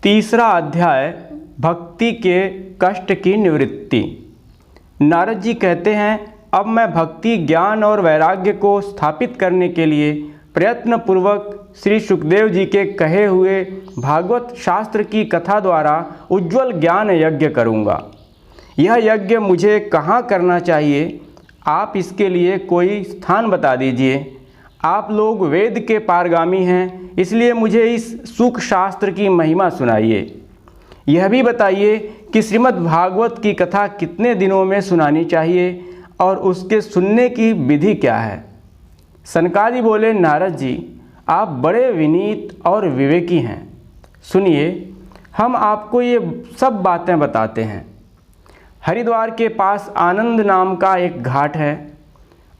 तीसरा अध्याय भक्ति के कष्ट की निवृत्ति। नारद जी कहते हैं, अब मैं भक्ति, ज्ञान और वैराग्य को स्थापित करने के लिए प्रयत्नपूर्वक श्री सुखदेव जी के कहे हुए भागवत शास्त्र की कथा द्वारा उज्ज्वल ज्ञान यज्ञ करूँगा। यह यज्ञ मुझे कहाँ करना चाहिए, आप इसके लिए कोई स्थान बता दीजिए। आप लोग वेद के पारगामी हैं, इसलिए मुझे इस सुख शास्त्र की महिमा सुनाइए। यह भी बताइए कि श्रीमद् भागवत की कथा कितने दिनों में सुनानी चाहिए और उसके सुनने की विधि क्या है। सनकादि बोले, नारद जी आप बड़े विनीत और विवेकी हैं। सुनिए, हम आपको ये सब बातें बताते हैं। हरिद्वार के पास आनंद नाम का एक घाट है।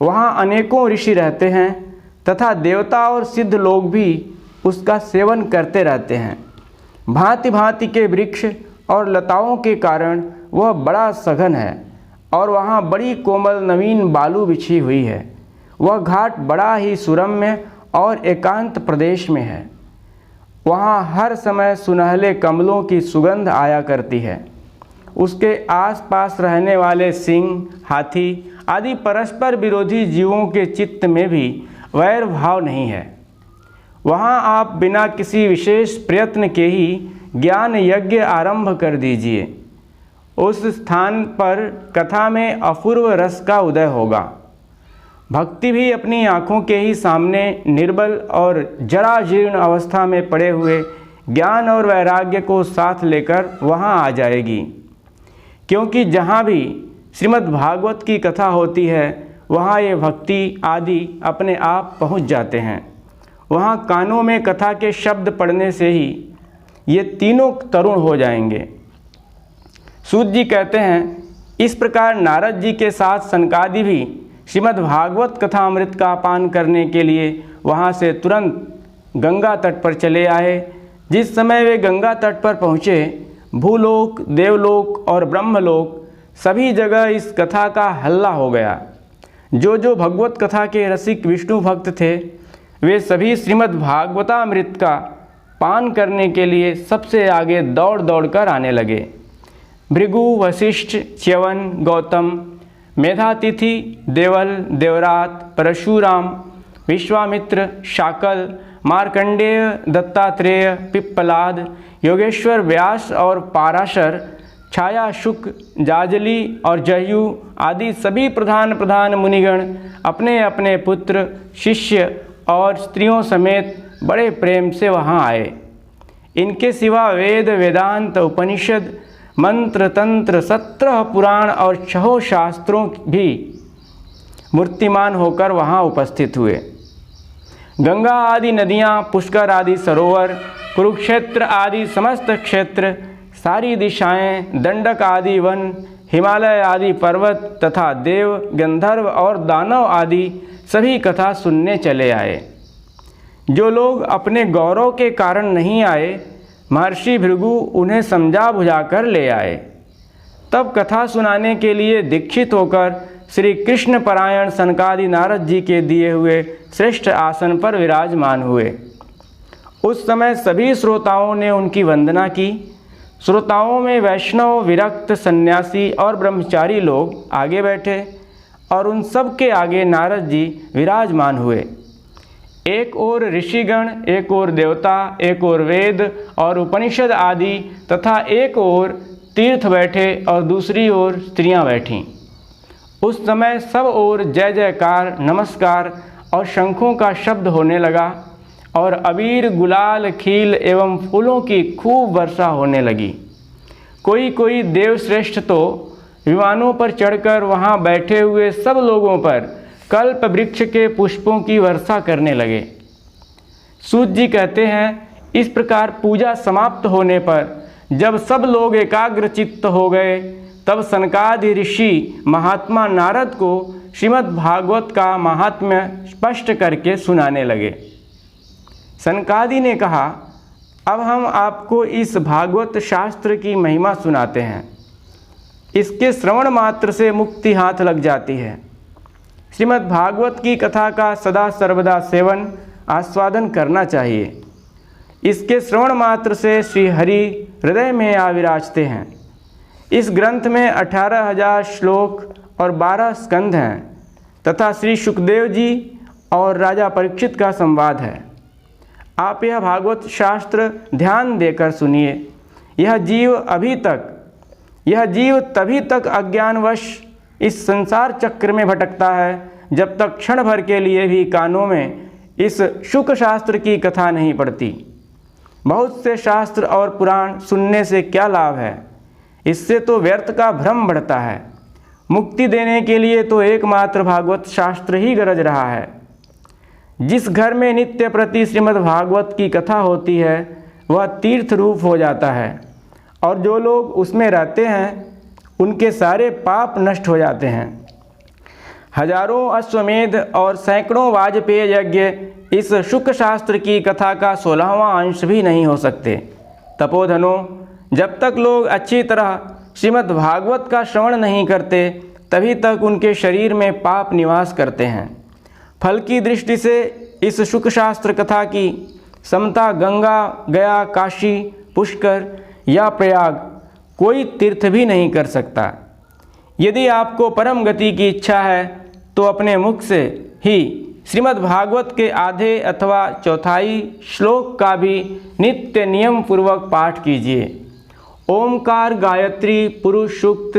वहाँ अनेकों ऋषि रहते हैं तथा देवता और सिद्ध लोग भी उसका सेवन करते रहते हैं। भांति भांति के वृक्ष और लताओं के कारण वह बड़ा सघन है और वहाँ बड़ी कोमल नवीन बालू बिछी हुई है। वह घाट बड़ा ही सुरम्य और एकांत प्रदेश में है। वहाँ हर समय सुनहले कमलों की सुगंध आया करती है। उसके आसपास रहने वाले सिंह, हाथी आदि परस्पर विरोधी जीवों के चित्त में भी वैर भाव नहीं है। वहाँ आप बिना किसी विशेष प्रयत्न के ही ज्ञान यज्ञ आरंभ कर दीजिए। उस स्थान पर कथा में अपूर्व रस का उदय होगा। भक्ति भी अपनी आँखों के ही सामने निर्बल और जराजीर्ण अवस्था में पड़े हुए ज्ञान और वैराग्य को साथ लेकर वहाँ आ जाएगी। क्योंकि जहाँ भी श्रीमद् भागवत की कथा होती है, वहाँ ये भक्ति आदि अपने आप पहुँच जाते हैं। वहाँ कानों में कथा के शब्द पड़ने से ही ये तीनों तरुण हो जाएंगे। सूत जी कहते हैं, इस प्रकार नारद जी के साथ सनकादि भी श्रीमद् भागवत कथा अमृत का पान करने के लिए वहाँ से तुरंत गंगा तट पर चले आए। जिस समय वे गंगा तट पर पहुँचे, भूलोक, देवलोक और ब्रह्मलोक सभी जगह इस कथा का हल्ला हो गया। जो जो भगवत कथा के रसिक विष्णु भक्त थे, वे सभी श्रीमद् भागवतामृत का पान करने के लिए सबसे आगे दौड़ दौड़ कर आने लगे। भृगु, वशिष्ठ, च्यवन, गौतम, मेधातिथि, देवल, देवरात, परशुराम, विश्वामित्र, शाकल, मार्कंडेय, दत्तात्रेय, पिप्पलाद, योगेश्वर, व्यास और पाराशर, छाया, शुक, जाजली और जयु आदि सभी प्रधान मुनिगण अपने अपने पुत्र, शिष्य और स्त्रियों समेत बड़े प्रेम से वहाँ आए। इनके सिवा वेद, वेदांत, उपनिषद, मंत्र, तंत्र, 17 पुराण और 6 शास्त्रों भी मूर्तिमान होकर वहाँ उपस्थित हुए। गंगा आदि नदियाँ, पुष्कर आदि सरोवर, कुरुक्षेत्र आदि समस्त क्षेत्र, सारी दिशाएं, दंडक आदि वन, हिमालय आदि पर्वत तथा देव, गंधर्व और दानव आदि सभी कथा सुनने चले आए। जो लोग अपने गौरव के कारण नहीं आए, महर्षि भृगु उन्हें समझा बुझाकर ले आए। तब कथा सुनाने के लिए दीक्षित होकर श्री कृष्ण परायण सनकादि नारद जी के दिए हुए श्रेष्ठ आसन पर विराजमान हुए। उस समय सभी श्रोताओं ने उनकी वंदना की। श्रोताओं में वैष्णव, विरक्त, सन्यासी और ब्रह्मचारी लोग आगे बैठे और उन सब के आगे नारद जी विराजमान हुए। एक ओर ऋषिगण, एक ओर देवता, एक ओर वेद और उपनिषद आदि तथा एक ओर तीर्थ बैठे और दूसरी ओर स्त्रियां बैठीं। उस समय सब ओर जय जयकार, नमस्कार और शंखों का शब्द होने लगा और अबीर, गुलाल, खील एवं फूलों की खूब वर्षा होने लगी। कोई कोई देवश्रेष्ठ तो विमानों पर चढ़कर वहाँ बैठे हुए सब लोगों पर कल्प वृक्ष के पुष्पों की वर्षा करने लगे। सूत जी कहते हैं, इस प्रकार पूजा समाप्त होने पर जब सब लोग एकाग्र चित्त हो गए, तब सनकादि ऋषि महात्मा नारद को श्रीमद् भागवत का महात्म्य स्पष्ट करके सुनाने लगे। सनकादि ने कहा, अब हम आपको इस भागवत शास्त्र की महिमा सुनाते हैं। इसके श्रवण मात्र से मुक्ति हाथ लग जाती है। श्रीमद् भागवत की कथा का सदा सर्वदा सेवन आस्वादन करना चाहिए। इसके श्रवण मात्र से श्री हरि हृदय में आ विराजते हैं। इस ग्रंथ में 18,000 श्लोक और 12 स्कंध हैं तथा श्री सुखदेव जी और राजा परीक्षित का संवाद है। आप यह भागवत शास्त्र ध्यान देकर सुनिए। यह जीव तभी तक अज्ञानवश इस संसार चक्र में भटकता है जब तक क्षण भर के लिए भी कानों में इस शुक शास्त्र की कथा नहीं पड़ती। बहुत से शास्त्र और पुराण सुनने से क्या लाभ है? इससे तो व्यर्थ का भ्रम बढ़ता है। मुक्ति देने के लिए तो एकमात्र भागवत शास्त्र ही गरज रहा है। जिस घर में नित्य प्रति श्रीमद् भागवत की कथा होती है वह तीर्थ रूप हो जाता है और जो लोग उसमें रहते हैं उनके सारे पाप नष्ट हो जाते हैं। हजारों अश्वमेध और सैकड़ों वाजपेय यज्ञ इस शुक शास्त्र की कथा का 16वां अंश भी नहीं हो सकते। तपोधनों, जब तक लोग अच्छी तरह श्रीमद् भागवत का श्रवण नहीं करते तभी तक उनके शरीर में पाप निवास करते हैं। फल की दृष्टि से इस शुक शास्त्र कथा की समता गंगा, गया, काशी, पुष्कर या प्रयाग कोई तीर्थ भी नहीं कर सकता। यदि आपको परम गति की इच्छा है तो अपने मुख से ही श्रीमद् भागवत के आधे अथवा चौथाई श्लोक का भी नित्य नियम पूर्वक पाठ कीजिए। ओमकार, गायत्री, पुरुष सूक्त,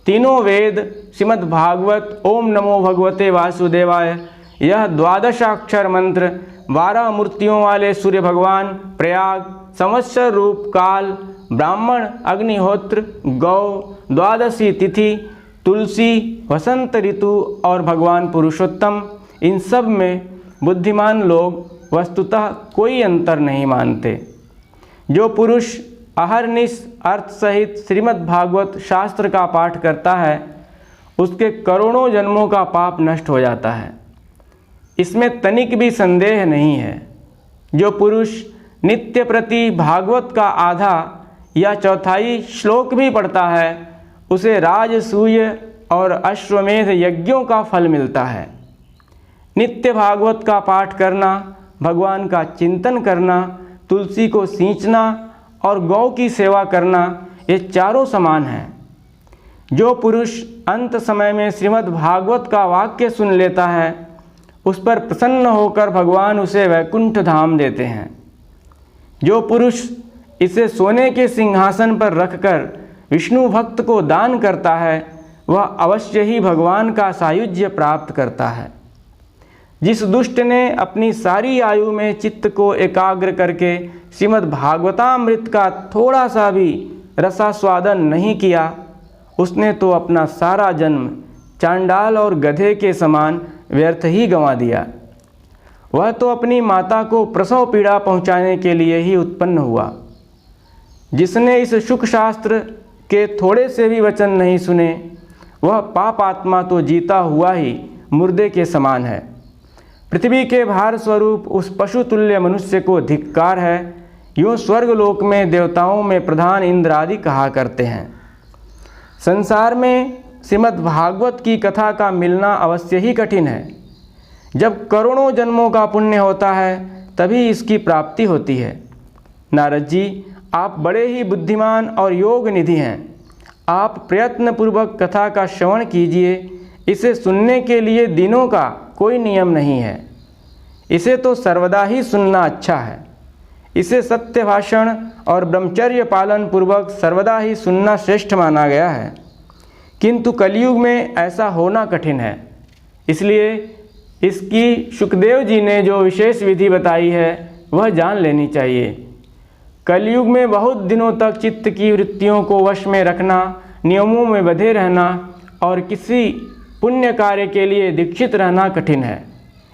तीनों वेद, श्रीमद् भागवत, ओम नमो भगवते वासुदेवाय, यह 12 अक्षर मंत्र, 12 मूर्तियों वाले सूर्य भगवान, प्रयाग, संवत्सर रूप काल, ब्राह्मण, अग्निहोत्र, गौ, 12वीं तिथि, तुलसी, वसंत ऋतु और भगवान पुरुषोत्तम, इन सब में बुद्धिमान लोग वस्तुतः कोई अंतर नहीं मानते। जो पुरुष अहरनिश अर्थ सहित श्रीमद् भागवत शास्त्र का पाठ करता है उसके करोड़ों जन्मों का पाप नष्ट हो जाता है। इसमें तनिक भी संदेह नहीं है। जो पुरुष नित्य प्रति भागवत का आधा या चौथाई श्लोक भी पढ़ता है उसे राजसूय और अश्वमेध यज्ञों का फल मिलता है। नित्य भागवत का पाठ करना, भगवान का चिंतन करना, तुलसी को सींचना और गौ की सेवा करना, ये चारों समान हैं। जो पुरुष अंत समय में श्रीमद् भागवत का वाक्य सुन लेता है उस पर प्रसन्न होकर भगवान उसे वैकुंठ धाम देते हैं। जो पुरुष इसे सोने के सिंहासन पर रखकर विष्णु भक्त को दान करता है वह अवश्य ही भगवान का सायुज्य प्राप्त करता है। जिस दुष्ट ने अपनी सारी आयु में चित्त को एकाग्र करके श्रीमद् भागवतामृत का थोड़ा सा भी रसास्वादन नहीं किया उसने तो अपना सारा जन्म चांडाल और गधे के समान व्यर्थ ही गंवा दिया। वह तो अपनी माता को प्रसव पीड़ा पहुंचाने के लिए ही उत्पन्न हुआ। जिसने इस शुक शास्त्र के थोड़े से भी वचन नहीं सुने वह पाप आत्मा तो जीता हुआ ही मुर्दे के समान है। पृथ्वी के भार स्वरूप उस पशु तुल्य मनुष्य को धिक्कार है। यूँ स्वर्गलोक में देवताओं में प्रधान इंद्र आदि कहा करते हैं। संसार में श्रीमद् भागवत की कथा का मिलना अवश्य ही कठिन है। जब करोड़ों जन्मों का पुण्य होता है तभी इसकी प्राप्ति होती है। नारद जी, आप बड़े ही बुद्धिमान और योग निधि हैं। आप प्रयत्नपूर्वक कथा का श्रवण कीजिए। इसे सुनने के लिए दिनों का कोई नियम नहीं है। इसे तो सर्वदा ही सुनना अच्छा है। इसे सत्य भाषण और ब्रह्मचर्य पालन पूर्वक सर्वदा ही सुनना श्रेष्ठ माना गया है। किंतु कलयुग में ऐसा होना कठिन है। इसलिए इसकी सुखदेव जी ने जो विशेष विधि बताई है वह जान लेनी चाहिए। कलयुग में बहुत दिनों तक चित्त की वृत्तियों को वश में रखना, नियमों में बंधे रहना और किसी पुण्य कार्य के लिए दीक्षित रहना कठिन है।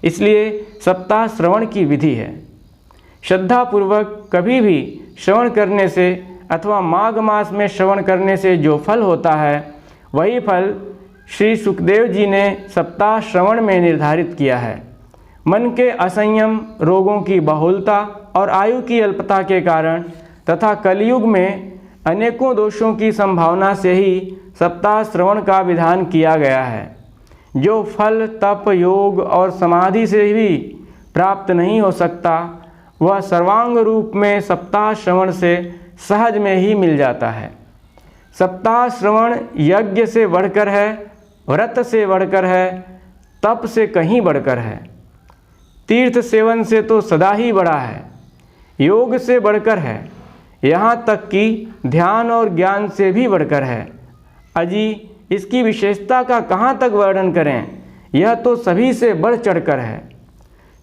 इसलिए सप्ताह श्रवण की विधि है। श्रद्धापूर्वक कभी भी श्रवण करने से अथवा माघ मास में श्रवण करने से जो फल होता है वही फल श्री सुखदेव जी ने सप्ताह श्रवण में निर्धारित किया है। मन के असंयम, रोगों की बहुलता और आयु की अल्पता के कारण तथा कलयुग में अनेकों दोषों की संभावना से ही सप्ताह श्रवण का विधान किया गया है। जो फल तप, योग और समाधि से भी प्राप्त नहीं हो सकता वह सर्वांग रूप में सप्ताह श्रवण से सहज में ही मिल जाता है। सप्ताह श्रवण यज्ञ से बढ़कर है, व्रत से बढ़कर है, तप से कहीं बढ़कर है, तीर्थ सेवन से तो सदा ही बड़ा है, योग से बढ़कर है, यहाँ तक कि ध्यान और ज्ञान से भी बढ़कर है। अजी इसकी विशेषता का कहाँ तक वर्णन करें, यह तो सभी से बढ़ चढ़कर है।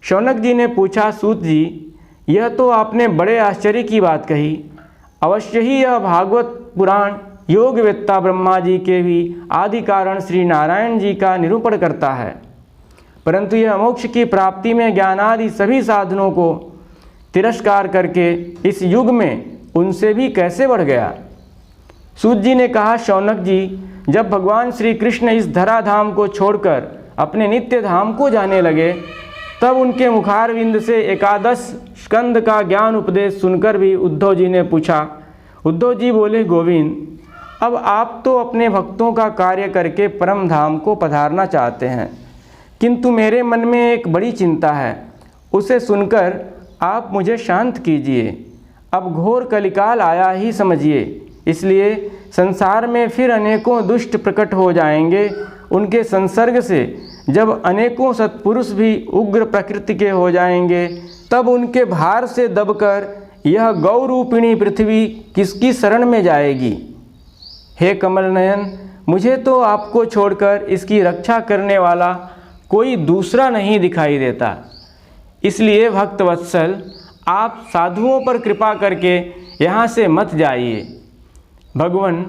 शौनक जी ने पूछा, सूत जी यह तो आपने बड़े आश्चर्य की बात कही। अवश्य ही यह भागवत पुराण योगवेत्ता ब्रह्मा जी के भी आदि कारण श्री नारायण जी का निरूपण करता है, परंतु यह मोक्ष की प्राप्ति में ज्ञानादि सभी साधनों को तिरस्कार करके इस युग में उनसे भी कैसे बढ़ गया। सूत जी ने कहा, शौनक जी जब भगवान श्री कृष्ण इस धराधाम को छोड़कर अपने नित्य धाम को जाने लगे, तब उनके मुखारविंद से 11 स्कंद का ज्ञान उपदेश सुनकर भी उद्धव जी ने पूछा। उद्धव जी बोले, गोविंद अब आप तो अपने भक्तों का कार्य करके परम धाम को पधारना चाहते हैं, किंतु मेरे मन में एक बड़ी चिंता है, उसे सुनकर आप मुझे शांत कीजिए। अब घोर कलिकाल आया ही समझिए, इसलिए संसार में फिर अनेकों दुष्ट प्रकट हो जाएंगे। उनके संसर्ग से जब अनेकों सत्पुरुष भी उग्र प्रकृति के हो जाएंगे, तब उनके भार से दबकर यह गौरूपिणी पृथ्वी किसकी शरण में जाएगी। हे कमल नयन, मुझे तो आपको छोड़कर इसकी रक्षा करने वाला कोई दूसरा नहीं दिखाई देता, इसलिए भक्त वत्सल आप साधुओं पर कृपा करके यहाँ से मत जाइए। भगवान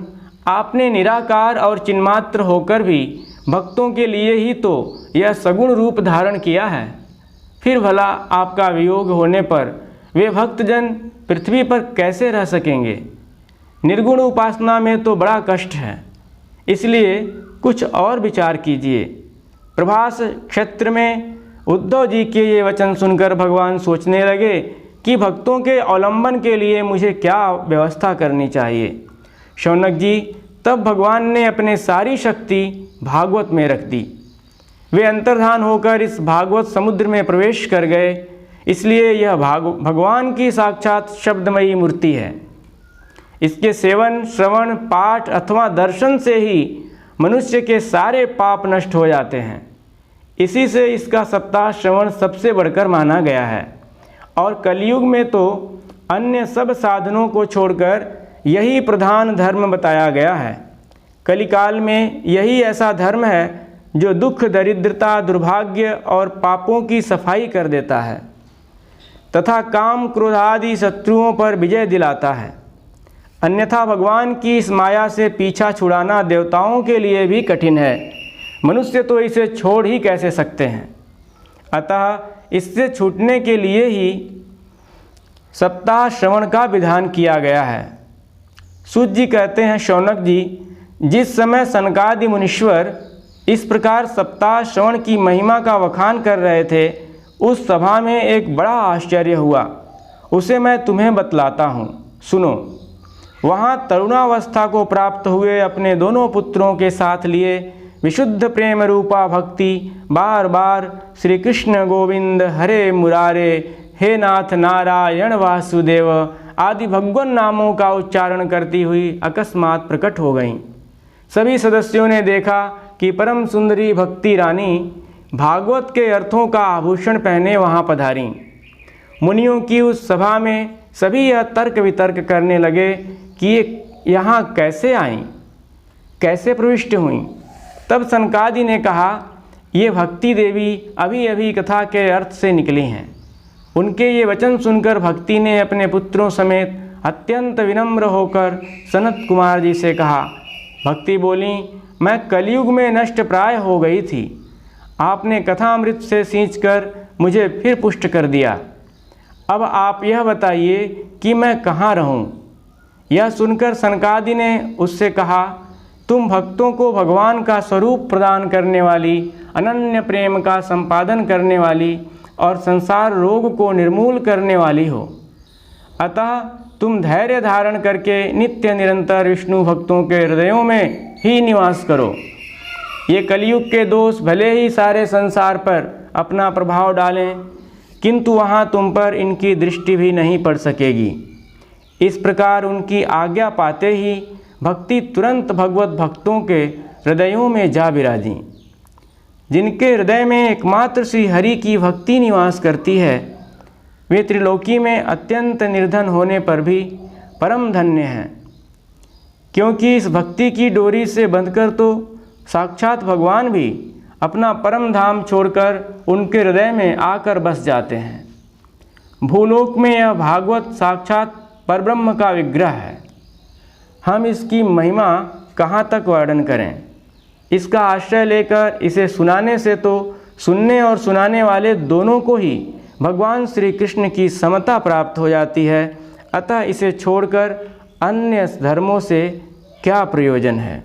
आपने निराकार और चिन्मात्र होकर भी भक्तों के लिए ही तो यह सगुण रूप धारण किया है, फिर भला आपका वियोग होने पर वे भक्तजन पृथ्वी पर कैसे रह सकेंगे। निर्गुण उपासना में तो बड़ा कष्ट है, इसलिए कुछ और विचार कीजिए। प्रभास क्षेत्र में उद्धव जी के ये वचन सुनकर भगवान सोचने लगे कि भक्तों के अवलंबन के लिए मुझे क्या व्यवस्था करनी चाहिए। शौनक जी तब भगवान ने अपने सारी शक्ति भागवत में रख दी। वे अंतर्धान होकर इस भागवत समुद्र में प्रवेश कर गए, इसलिए यह भगवान की साक्षात शब्दमयी मूर्ति है। इसके सेवन, श्रवण, पाठ अथवा दर्शन से ही मनुष्य के सारे पाप नष्ट हो जाते हैं। इसी से इसका सप्ताह श्रवण सबसे बढ़कर माना गया है, और कलयुग में तो अन्य सब साधनों को छोड़कर यही प्रधान धर्म बताया गया है। कलिकाल में यही ऐसा धर्म है जो दुख, दरिद्रता, दुर्भाग्य और पापों की सफाई कर देता है तथा काम, क्रोध आदि शत्रुओं पर विजय दिलाता है। अन्यथा भगवान की इस माया से पीछा छुड़ाना देवताओं के लिए भी कठिन है, मनुष्य तो इसे छोड़ ही कैसे सकते हैं। अतः इससे छूटने के लिए ही सप्ताह श्रवण का विधान किया गया है। सूत जी कहते हैं, शौनक जी जिस समय सनकादि मुनीश्वर इस प्रकार सप्ताह श्रवण की महिमा का वखान कर रहे थे, उस सभा में एक बड़ा आश्चर्य हुआ। उसे मैं तुम्हें बतलाता हूँ, सुनो। वहाँ तरुणावस्था को प्राप्त हुए अपने दोनों पुत्रों के साथ लिए विशुद्ध प्रेम रूपा भक्ति बार बार श्री कृष्ण गोविंद हरे मुरारे, हे नाथ नारायण वासुदेव आदि भगवान नामों का उच्चारण करती हुई अकस्मात प्रकट हो गईं। सभी सदस्यों ने देखा कि परम सुंदरी भक्ति रानी भागवत के अर्थों का आभूषण पहने वहाँ पधारी। मुनियों की उस सभा में सभी यह तर्क वितर्क करने लगे कि ये यहाँ कैसे आईं, कैसे प्रविष्ट हुईं। तब सनकादि ने कहा, ये भक्ति देवी अभी अभी कथा के अर्थ से निकली हैं। उनके ये वचन सुनकर भक्ति ने अपने पुत्रों समेत अत्यंत विनम्र होकर सनत कुमार जी से कहा। भक्ति बोली, मैं कलयुग में नष्ट प्राय हो गई थी, आपने कथामृत से सींचकर मुझे फिर पुष्ट कर दिया। अब आप यह बताइए कि मैं कहाँ रहूँ। यह सुनकर सनकादि ने उससे कहा, तुम भक्तों को भगवान का स्वरूप प्रदान करने वाली, अनन्य प्रेम का संपादन करने वाली और संसार रोग को निर्मूल करने वाली हो। अतः तुम धैर्य धारण करके नित्य निरंतर विष्णु भक्तों के हृदयों में ही निवास करो। ये कलयुग के दोष भले ही सारे संसार पर अपना प्रभाव डालें, किंतु वहाँ तुम पर इनकी दृष्टि भी नहीं पड़ सकेगी। इस प्रकार उनकी आज्ञा पाते ही भक्ति तुरंत भगवत भक्तों के हृदयों में जा विराजी। जिनके हृदय में एकमात्र श्री हरि की भक्ति निवास करती है, वे त्रिलोकी में अत्यंत निर्धन होने पर भी परम धन्य हैं, क्योंकि इस भक्ति की डोरी से बंधकर तो साक्षात भगवान भी अपना परम धाम छोड़कर उनके हृदय में आकर बस जाते हैं। भूलोक में यह भागवत साक्षात परब्रह्म का विग्रह है। हम इसकी महिमा कहाँ तक वर्णन करें। इसका आश्रय लेकर इसे सुनाने से तो सुनने और सुनाने वाले दोनों को ही भगवान श्री कृष्ण की समता प्राप्त हो जाती है। अतः इसे छोड़कर अन्य धर्मों से क्या प्रयोजन है।